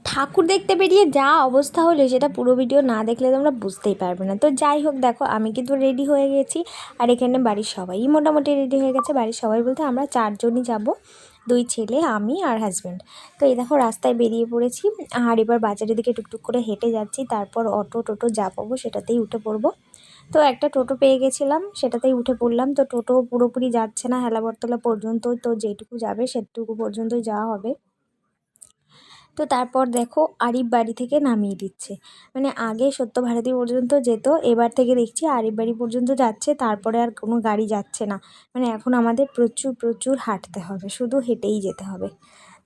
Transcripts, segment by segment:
ঠাকুর দেখতে বেরিয়ে যা অবস্থা হলো সেটা পুরো ভিডিও না দেখলে তোমরা বুঝতেই পারবে না। তো যাই হোক, দেখো আমি কিন্তু রেডি হয়ে গেছি, আর এখানে বাড়ির সবাই মোটামুটি রেডি হয়ে গেছে। বাড়ির সবাই বলতে আমরা 4 জনই যাব, 2 ছেলে, আমি আর হাজব্যান্ড। তো এই দেখো রাস্তায় বেরিয়ে পড়েছি, আর এবার বাজারের দিকে টুকটুক করে হেঁটে যাচ্ছি। তারপর অটো টোটো যা পাবো সেটাতেই উঠে পড়বো। তো একটা টোটো পেয়ে গেছিলাম, সেটাতেই উঠে পড়লাম। তো টোটো পুরোপুরি যাচ্ছে না হেলাবরতলা পর্যন্ত, তো যেটুকু যাবে সেটুকু পর্যন্তই যাওয়া হবে। তো তারপর দেখো আরিফ বাড়ি থেকে নামিয়ে দিচ্ছে, মানে আগে সত্যভারতী পর্যন্ত যেত, এবার থেকে দেখছি আরিফ বাড়ি পর্যন্ত যাচ্ছে, তারপরে আর কোনো গাড়ি যাচ্ছে না। মানে এখন আমাদের প্রচুর প্রচুর হাঁটতে হবে, শুধু হেঁটেই যেতে হবে।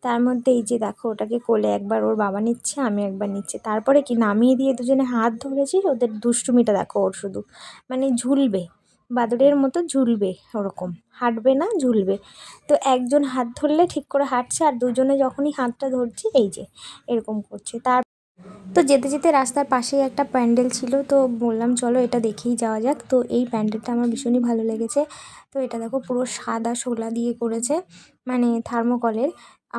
তার মধ্যে এই যে দেখো ওটাকে কোলে একবার ওর বাবা নিচ্ছে, আমি একবার নিচ্ছে, তারপরে কি নামিয়ে দিয়ে দুজনে হাত ধরেছি। ওদের দুষ্টুমিটা দেখো, ওর শুধু মানে ঝুলবে, বাদুড়ের মতো ঝুলবে, ওরকম হাঁটবে না, ঝুলবে। তো একজন হাত ধরলে ঠিক করে হাঁটছে, আর দুজনে যখনই হাতটা ধরছি এই যে এরকম করছে। তো যেতে যেতে রাস্তার পাশেই একটা প্যান্ডেল ছিল, তো বললাম চলো এটা দেখেই যাওয়া যাক। তো এই প্যান্ডেলটা আমার ভীষণই ভালো লেগেছে। তো এটা দেখো পুরো সাদা শোলা দিয়ে করেছে, মানে থার্মোকলের।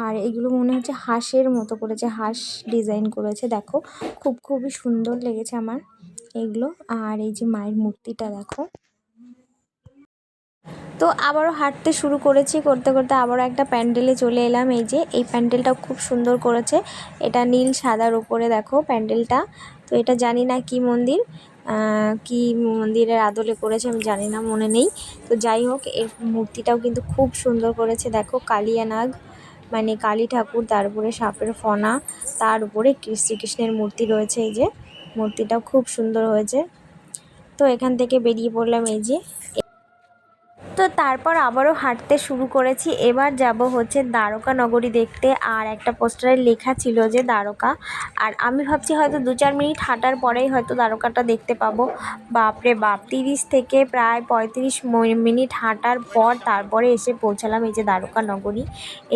আর এগুলো মনে হচ্ছে হাঁসের মতো করেছে, হাঁস ডিজাইন করেছে। দেখো খুবই সুন্দর লেগেছে আমার এগুলো। আর এই যে মায়ের মূর্তিটা দেখো। তো আবারও হাঁটতে শুরু করেছি, করতে করতে আবারও একটা প্যান্ডেলে চলে এলাম। এই যে এই প্যান্ডেলটাও খুব সুন্দর করেছে, এটা নীল সাদার উপরে দেখো প্যান্ডেলটা। তো এটা জানি না কি মন্দির, কি মন্দিরের আদলে করেছে আমি জানি না, মনে নেই। তো যাই হোক, এর মূর্তিটাও কিন্তু খুব সুন্দর করেছে। দেখো কালিয়া নাগ, মানে কালী ঠাকুর, তার উপরে সাপের ফনা, তার উপরে শ্রীকৃষ্ণের মূর্তি রয়েছে। এই যে মূর্তিটাও খুব সুন্দর হয়েছে। তো এখান থেকে বেরিয়ে পড়লাম এই যে। তো তারপর আবারও হাঁটতে শুরু করেছি। এবার যাব হচ্ছে দ্বারকা নগরী দেখতে, আর একটা পোস্টারে লেখা ছিল যে দ্বারকা। আর আমি ভাবছি হয়তো 2-4 মিনিট হাঁটার পরেই হয়তো দ্বারকাটা দেখতে পাবো। বাপরে বাপ, 30 থেকে প্রায় 35 মিনিট হাঁটার পর তারপরে এসে পৌঁছালাম এই যে দ্বারকা নগরী।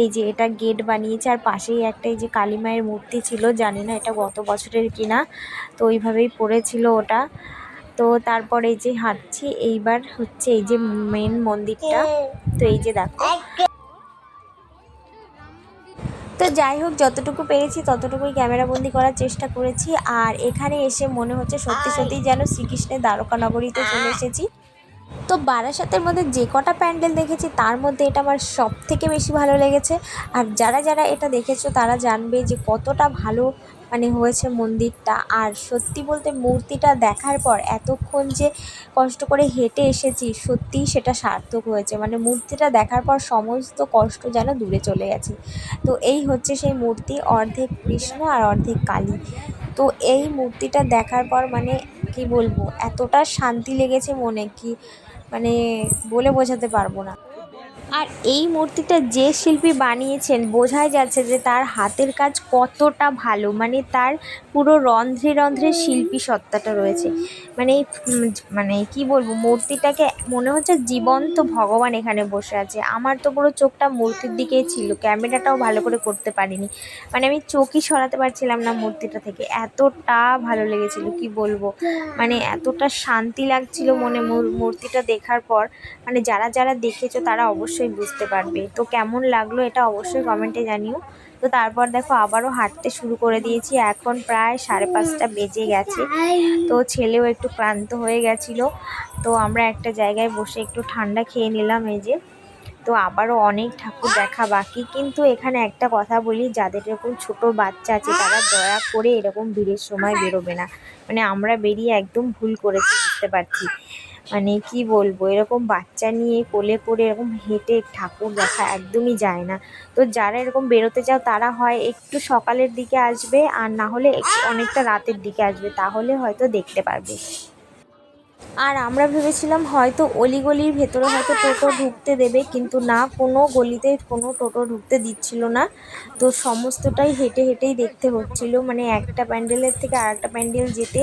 এই যে এটা গেট বানিয়েছে, আর পাশেই একটা এই যে কালী মায়ের মূর্তি ছিল, জানি না এটা গত বছরের কিনা। তো ওইভাবেই পড়েছিল ওটা। তো তারপর এই যে হাঁটছি, এইবার হচ্ছে এই যে মেন মন্দিরটা। তো এই যে দেখো। তো যাই হোক, যতটুকু পেরেছি ততটুকুই ক্যামেরাবন্দি করার চেষ্টা করেছি। আর এখানে এসে মনে হচ্ছে সত্যি সত্যিই যেন শ্রীকৃষ্ণের দ্বারকা নগরীতে চলে এসেছি। তো বারাসাতের মধ্যে যে কটা প্যান্ডেল দেখেছি তার মধ্যে এটা আমার সব থেকে বেশি ভালো লেগেছে। আর যারা যারা এটা দেখেছো তারা জানবে যে কতটা ভালো মানে হয়েছে মন্দিরটা। আর সত্যি বলতে মূর্তিটা দেখার পর এতক্ষণ যে কষ্ট করে হেঁটে এসেছি, সত্যিই সেটা সার্থক হয়েছে। মানে মূর্তিটা দেখার পর সমস্ত কষ্ট যেন দূরে চলে গেছে। তো এই হচ্ছে সেই মূর্তি, অর্ধেক কৃষ্ণ আর অর্ধেক কালী। তো এই মূর্তিটা দেখার পর মানে কি বলবো, এতটা শান্তি লেগেছে মনে, কি মানে বলে বোঝাতে পারবো না। আর এই মূর্তিটা যে শিল্পী বানিয়েছেন বোঝাই যাচ্ছে যে তার হাতের কাজ কতটা ভালো, মানে তার পুরো রন্ধ্রে রন্ধ্রে শিল্পী সত্তাটা রয়েছে। মানে মানে কি বলবো, মূর্তিটাকে মনে হচ্ছে জীবন্ত ভগবান এখানে বসে আছে। আমার তো পুরো চোখটা মূর্তির দিকেই ছিল, ক্যামেরাটাও ভালো করে করতে পারিনি, মানে আমি চোখই সরাতে পারছিলাম না মূর্তিটা থেকে, এতটা ভালো লেগেছিল কি বলবো। মানে এতটা শান্তি লাগছিল মনে মূর্তিটা দেখার পর। মানে যারা যারা দেখেছো তারা অবশ্যই বুঝতে পারবে। তো কেমন লাগলো এটা অবশ্যই কমেন্টে জানিও। তো তারপর দেখো আবারও হাঁটতে শুরু করে দিয়েছি, এখন প্রায় 5:30 বেজে গেছে। তো ছেলেও একটু ক্লান্ত হয়ে গেছিলো, তো আমরা একটা জায়গায় বসে একটু ঠান্ডা খেয়ে নিলাম এই যে। তো আবারও অনেক ঠাকুর দেখা বাকি, কিন্তু এখানে একটা কথা বলি, যাদের এরকম ছোট বাচ্চা আছে তারা দয়া করে এরকম ভিড়ের সময় বেরোবে না। মানে আমরা বেরিয়ে একদম ভুল করেছি, বুঝতে পারছি। মানে কি বলবো, এরকম বাচ্চা নিয়ে কোলে করে এরকম হেঁটে ঠাকুর দেখা একদমই যায় না। তো যারা এরকম বেরোতে চাও তারা হয় একটু সকালের দিকে আসবে, আর না হলে একটু অনেকটা রাতের দিকে আসবে, তাহলে হয়তো দেখতে পারবে। আর আমরা ভেবেছিলাম হয়তো অলিগলির ভেতরে হয়তো টোটো ঢুকতে দেবে, কিন্তু না, কোনো গলিতে কোনো টোটো ঢুকতে দিচ্ছিল না। তো সমস্তটাই হেঁটে হেঁটেই দেখতে হচ্ছিল, মানে একটা প্যান্ডেলের থেকে আর একটা প্যান্ডেল যেতে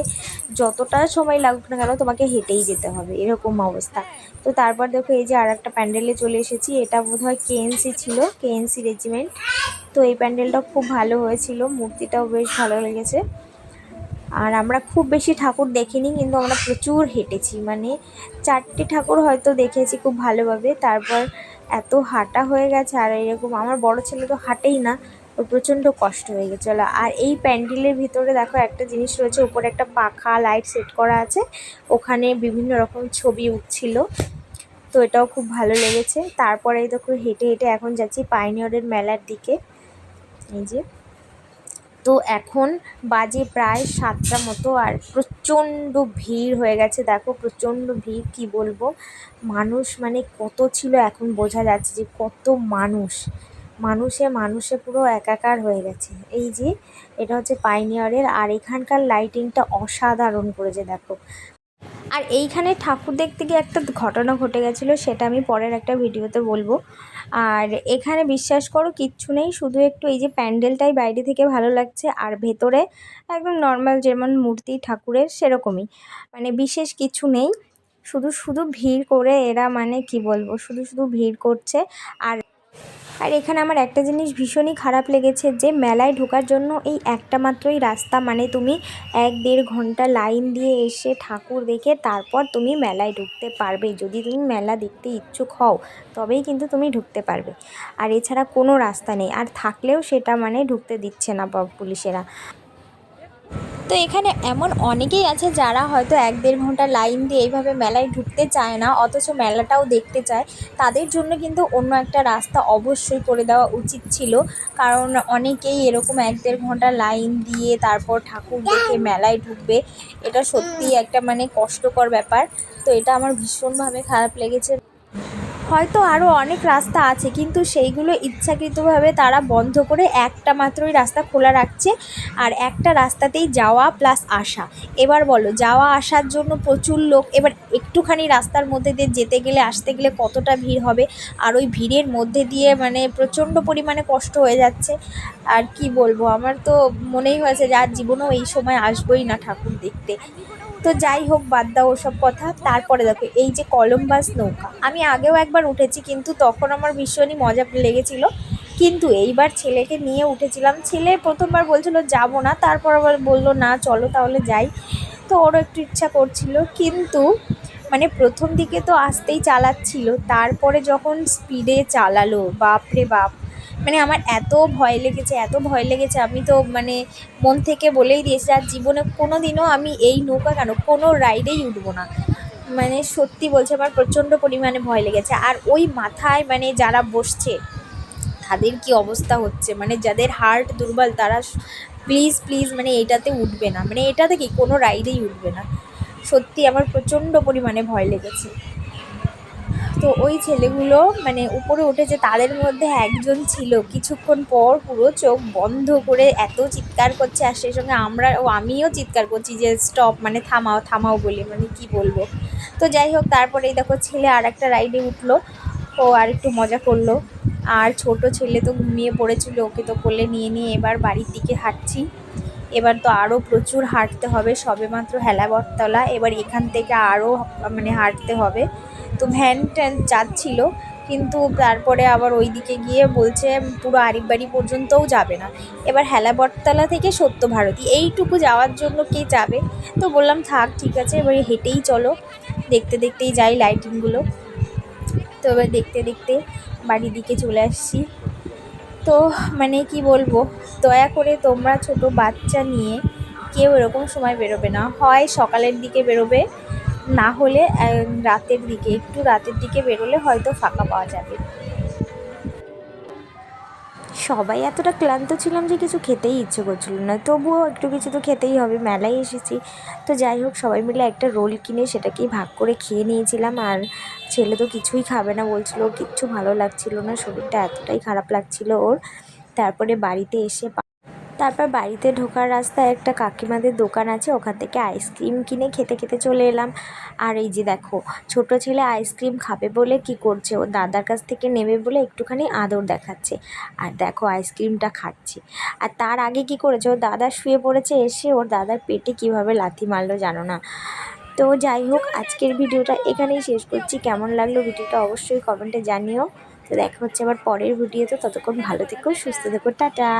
যতটা সময় লাগুক না কেন তোমাকে হেঁটেই যেতে হবে, এরকম অবস্থা। তো তারপর দেখো এই যে আর একটা প্যান্ডেলে চলে এসেছি, এটা বোধহয় কেএনসি ছিল, কেএনসি রেজিমেন্ট। তো এই প্যান্ডেলটাও খুব ভালো হয়েছিল, মূর্তিটাও বেশ ভালো লেগেছে। আর আমরা খুব বেশি ঠাকুর দেখিনি, কিন্তু আমরা প্রচুর হেঁটেছি, মানে 4টে ঠাকুর হয়তো দেখেছি খুব ভালোভাবে। তারপর এত হাঁটা হয়ে গেছে, আর এরকম আমার বড় ছেলে তো হাঁটেই না, ওর প্রচণ্ড কষ্ট হয়ে গেছিলো। আর এই প্যান্ডেলের ভিতরে দেখো একটা জিনিস রয়েছে, উপরে একটা পাখা লাইট সেট করা আছে, ওখানে বিভিন্ন রকম ছবি উঠছিল, তো এটাও খুব ভালো লেগেছে। তারপরে দেখো হেঁটে হেঁটে এখন যাচ্ছি পাইনিয়রের মেলার দিকে। এই যে, তো এখন বাজে প্রায় 7টা মতো, আর প্রচণ্ড ভিড় হয়ে গেছে, দেখো প্রচণ্ড ভিড়, কি বলবো, মানুষ মানে কত ছিল এখন বোঝা যাচ্ছে যে কত মানুষ, মানুষে পুরো একাকার হয়ে গেছে। এই যে এটা হচ্ছে পাইনিয়রের, আর এখানকার লাইটিংটা অসাধারণ করেছে দেখো। আর এইখানে ঠাকুর দেখতে গিয়ে একটা ঘটনা ঘটে গেছিলো, সেটা আমি পরের একটা ভিডিওতে বলবো। আর এখানে বিশ্বাস করো কিচ্ছু নেই, শুধু একটু এই যে প্যান্ডেলটাই বাইরে থেকে ভালো লাগছে, আর ভেতরে একদম নর্মাল যেমন মূর্তি ঠাকুরের সেরকমই, মানে বিশেষ কিছু নেই। শুধু শুধু ভিড় করে এরা, মানে কি বলবো, শুধু শুধু ভিড় করছে। আর আর এখানে আমার একটা জিনিস ভীষণই খারাপ লেগেছে, যে মেলায় ঢোকার জন্য এই একটা মাত্রই রাস্তা, মানে তুমি 1-1.5 ঘন্টা লাইন দিয়ে এসে ঠাকুর দেখে তারপর তুমি মেলায় ঢুকতে পারবে। যদি তুমি মেলা দেখতে ইচ্ছুক হও তবেই কিন্তু তুমি ঢুকতে পারবে, আর এছাড়া কোনো রাস্তা নেই, আর থাকলেও সেটা মানে ঢুকতে দিচ্ছে না পুলিশেরা। তো এখানে এমন অনেকেই আছে যারা হয়তো 1-1.5 ঘন্টা লাইন দিয়ে এইভাবে মেলায় ঢুকতে চায় না, অথচ মেলাটাও দেখতে চায়। তাদের জন্য কিন্তু অন্য একটা রাস্তা অবশ্যই করে দেওয়া উচিত ছিল, কারণ অনেকেই এরকম 1-1.5 ঘন্টা লাইন দিয়ে তারপর ঠাকুর দেখে মেলায় ঢুকবে, এটা সত্যিই একটা মানে কষ্টকর ব্যাপার। তো এটা আমার ভীষণভাবে খারাপ লেগেছে। হয়তো আরও অনেক রাস্তা আছে, কিন্তু সেইগুলো ইচ্ছাকৃতভাবে তারা বন্ধ করে একটা মাত্রই রাস্তা খোলা রাখছে, আর একটা রাস্তাতেই যাওয়া প্লাস আসা। এবার বলো, যাওয়া আসার জন্য প্রচুর লোক, এবার একটুখানি রাস্তার মধ্যে দিয়ে যেতে গেলে আসতে গেলে কতটা ভিড় হবে, আর ওই ভিড়ের মধ্যে দিয়ে মানে প্রচণ্ড পরিমাণে কষ্ট হয়ে যাচ্ছে। আর কি বলবো, আমার তো মনেই হয়েছে যে আর জীবনেও এই সময় আসবোই না ঠাকুর দেখতে। তো যাই হোক, বাদ দাও ওসব কথা। তারপরে দেখো এই যে কলম্বাস নৌকা, আমি আগেও একবার উঠেছি, কিন্তু তখন আমার ভীষণই মজা লেগেছিল, কিন্তু এইবার ছেলেকে নিয়ে উঠেছিলাম। ছেলে প্রথমবার বলছিল যাব না, তারপর আবার বললো না চলো তাহলে যাই, তো ওরও একটু ইচ্ছা করছিল, কিন্তু মানে প্রথম দিকে তো আস্তেই চালাচ্ছিল, তারপরে যখন স্পিডে চালালো, বাপরে বাপ, মানে আমার এত ভয় লেগেছে, এত ভয় লেগেছে, আমি তো মানে মন থেকে বলেই দিয়েছি আর জীবনে কোনো দিনও আমি এই নৌকা কেন কোনো রাইডেই উঠবো না। মানে সত্যি বলছি, আমার প্রচণ্ড পরিমাণে ভয় লেগেছে। আর ওই মাথায় মানে যারা বসছে তাদের কি অবস্থা হচ্ছে, মানে যাদের হার্ট দুর্বল তারা প্লিজ প্লিজ মানে এটাতে উঠবে না, মানে এটাতে কি কোনো রাইডেই উঠবে না। সত্যি আমার প্রচণ্ড পরিমাণে ভয় লেগেছে। তো ওই ছেলেগুলো মানে উপরে উঠেছে, তাদের মধ্যে একজন ছিল কিছুক্ষণ পর পুরো চোখ বন্ধ করে এত চিৎকার করছে, আর সেই সঙ্গে আমিও চিৎকার করছি যে স্টপ, মানে থামাও থামাও বলে, মানে কি বলবো। তো যাই হোক, তারপরেই দেখো ছেলে আর একটা রাইডে উঠলো, ও আর একটু মজা করলো, আর ছোট ছেলে তো ঘুমিয়ে পড়েছিল, ওকে তো কোলে নিয়ে নিয়ে এবার বাড়ির দিকে হাঁটছি। এবার তো আরও প্রচুর হাঁটতে হবে, সবেমাত্র হেলাবরতলা, এবার এখান থেকে আরও মানে হাঁটতে হবে। তো ভ্যান ট্যান যাচ্ছিল, কিন্তু তারপরে আবার ওই দিকে গিয়ে বলছে পুরো আরিকবাড়ি পর্যন্তও যাবে না, এবার হেলাবরতলা থেকে সত্যভারতী এইটুকু যাওয়ার জন্য কে যাবে। তো বললাম থাক ঠিক আছে, এবার হেঁটেই চলো, দেখতে দেখতেই যাই লাইটিংগুলো। তো এবার দেখতে দেখতে বাড়ির দিকে চলে আসছি। তো মানে কি বলবো, দয়া করে তোমরা ছোট বাচ্চা নিয়ে কেউ এরকম সময় বেরোবে না, হয় সকালের দিকে বেরোবে, না হলে রাতের দিকে, একটু রাতের দিকে বেরোলে হয়তো ফাঁকা পাওয়া যাবে। সবাই এতটা ক্লান্ত ছিলাম যে কিছু খেতেই ইচ্ছে করছিল না, তবুও একটু কিছু তো খেতেই হবে, মেলায় এসেছি। তো যাই হোক, সবাই মিলে একটা রোল কিনে সেটাকেই ভাগ করে খেয়ে নিয়েছিলাম। আর ছেলে তো কিছুই খাবে না বলছিল, কিচ্ছু ভালো লাগছিল না, শরীরটা এতটাই খারাপ লাগছিল ওর। তারপরে বাড়িতে ঢোকার রাস্তায় একটা কাকিমাদের দোকান আছে, ওখান থেকে আইসক্রিম কিনে খেতে খেতে চলে এলাম। আর এই যে দেখো, ছোট ছেলে আইসক্রিম খাবে বলে কি করছে, ওর দাদার কাছ থেকে নেবে বলে একটুখানি আদর দেখাচ্ছে, আর দেখো আইসক্রিমটা খাচ্ছে। আর তার আগে কি করেছে, ওর দাদা শুয়ে পড়েছে, এসে ওর দাদার পেটে কিভাবে লাথি মারলো জানো না। তো যাই হোক, আজকের ভিডিওটা এখানেই শেষ করছি। কেমন লাগলো ভিডিওটা অবশ্যই কমেন্টে জানিও। তো দেখা হচ্ছে আবার পরের ভিডিওতে, ততক্ষণ ভালো থেকো, সুস্থ থেকো, টাটা।